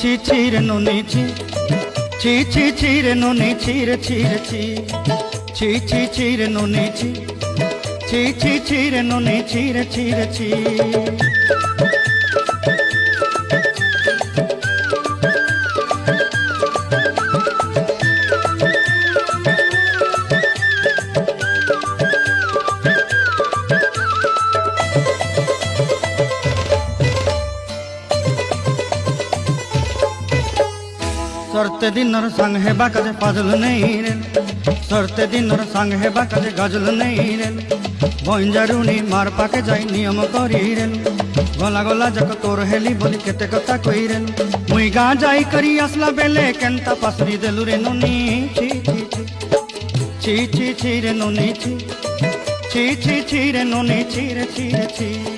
ছি রে নুনি ছি রে নুনি ছি রে ছি রে নুনি ছি রে নুনি ছি। सरते दिनर संग है बाकाजे फाजल नहीं रे, सरते दिनर संग है बाकाजे गजल नहीं रे। बंजारुनी मार पाके जाई नियम करी रे, गला गला जक तोर हेली बोली केते कथा कई रे। मुई गा जाई करी असला बेले केंता पासरी देलु रे नुनी छी रे नुनी छी रे नुनी छी रे छी।